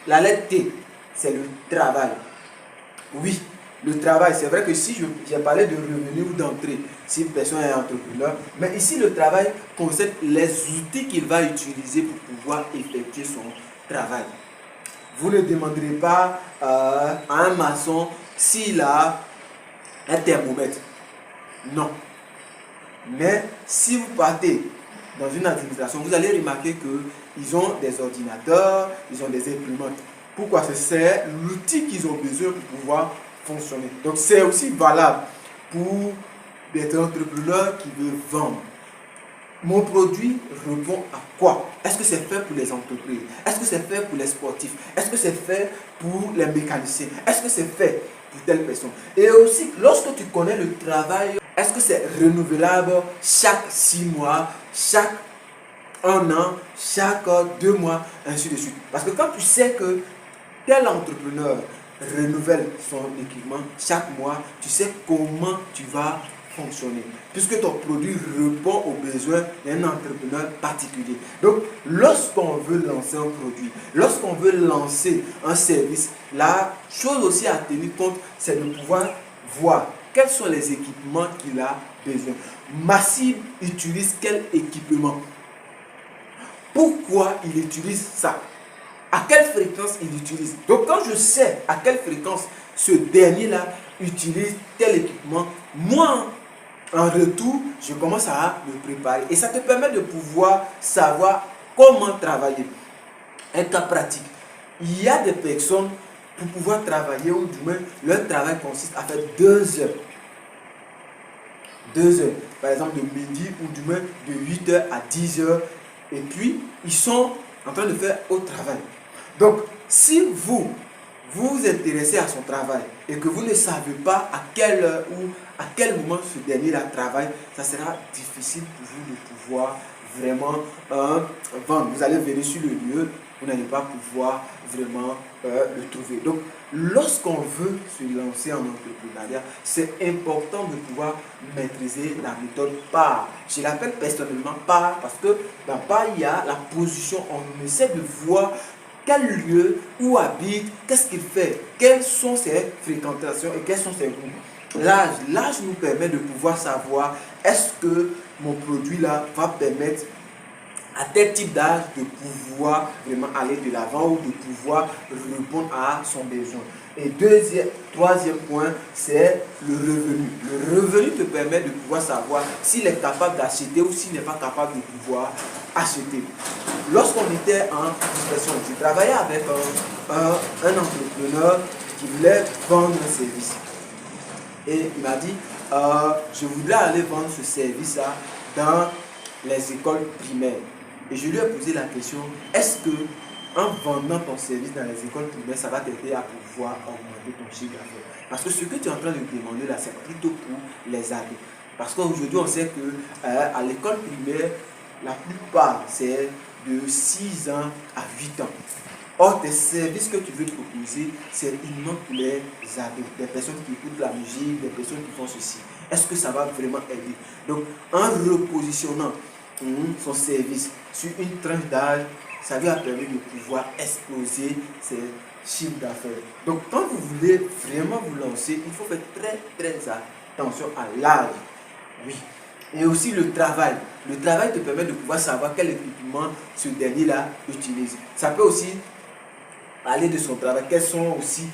La lettre T, c'est le travail. Oui, le travail. C'est vrai que si j'ai parlé de revenus ou d'entrée, si une personne est entrepreneur, mais ici le travail concerne les outils qu'il va utiliser pour pouvoir effectuer son travail. Vous ne demanderez pas à un maçon s'il a un thermomètre. Non. Mais si vous partez dans une administration, vous allez remarquer qu'ils ont des ordinateurs, ils ont des imprimantes. Pourquoi? C'est l'outil qu'ils ont besoin pour pouvoir fonctionner. Donc c'est aussi valable pour des entrepreneurs qui veulent vendre. Mon produit répond à quoi? Est-ce que c'est fait pour les entreprises? Est-ce que c'est fait pour les sportifs? Est-ce que c'est fait pour les mécaniciens? Est-ce que c'est fait pour telle personne? Et aussi, lorsque tu connais le travail, est-ce que c'est renouvelable chaque 6 mois, chaque 1 an, chaque 2 mois, ainsi de suite? Parce que quand tu sais que tel entrepreneur renouvelle son équipement chaque mois, tu sais comment tu vas fonctionner, puisque ton produit répond aux besoins d'un entrepreneur particulier. Donc, lorsqu'on veut lancer un produit, lorsqu'on veut lancer un service, la chose aussi à tenir compte, c'est de pouvoir voir quels sont les équipements qu'il a besoin. Massive utilise quel équipement? Pourquoi il utilise ça? À quelle fréquence il utilise? Donc quand je sais à quelle fréquence ce dernier-là utilise tel équipement, moi, en retour, je commence à me préparer. Et ça te permet de pouvoir savoir comment travailler. Un cas pratique. Il y a des personnes, pour pouvoir travailler, ou du moins, leur travail consiste à faire 2 heures. 2 heures. Par exemple, de midi, ou du moins de 8 heures à 10 heures. Et puis, ils sont en train de faire autre travail. Donc, si vous vous intéressez à son travail et que vous ne savez pas à quelle heure ou à quel moment ce dernier-là travaille, ça sera difficile pour vous de pouvoir vraiment vendre. Vous allez venir sur le lieu, vous n'allez pas pouvoir vraiment le trouver. Donc, lorsqu'on veut se lancer en entrepreneuriat, c'est important de pouvoir maîtriser la méthode PAR. Je l'appelle personnellement PAR parce que dans PAR, il y a la position. On essaie de voir quel lieu, où habite, qu'est-ce qu'il fait, quelles sont ses fréquentations et quels sont ses goûts. L'âge nous permet de pouvoir savoir est-ce que mon produit là va permettre à tel type d'âge de pouvoir vraiment aller de l'avant ou de pouvoir répondre à son besoin. Et troisième point, c'est le revenu. Le revenu te permet de pouvoir savoir s'il est capable d'acheter ou s'il n'est pas capable de pouvoir acheter. Lorsqu'on était en discussion, je travaillais avec un entrepreneur qui voulait vendre un service. Et il m'a dit, je voudrais aller vendre ce service-là dans les écoles primaires. Et je lui ai posé la question, est-ce que en vendant ton service dans les écoles primaires, ça va t'aider à pouvoir augmenter ton chiffre d'affaires? Parce que ce que tu es en train de demander là, c'est plutôt pour les adultes. Parce qu'aujourd'hui, on sait que à l'école primaire, la plupart, c'est de 6 ans à 8 ans. Or, tes services que tu veux proposer, c'est uniquement pour les adultes, des personnes qui écoutent la musique, des personnes qui font ceci. Est-ce que ça va vraiment aider? Donc, en repositionnant son service sur une tranche d'âge, ça lui a permis de pouvoir exploser ses chiffres d'affaires. Donc, quand vous voulez vraiment vous lancer, il faut faire très attention à l'âge. Oui. Et aussi le travail. Le travail te permet de pouvoir savoir quel équipement ce dernier-là utilise. Ça peut aussi parler de son travail. Quels sont aussi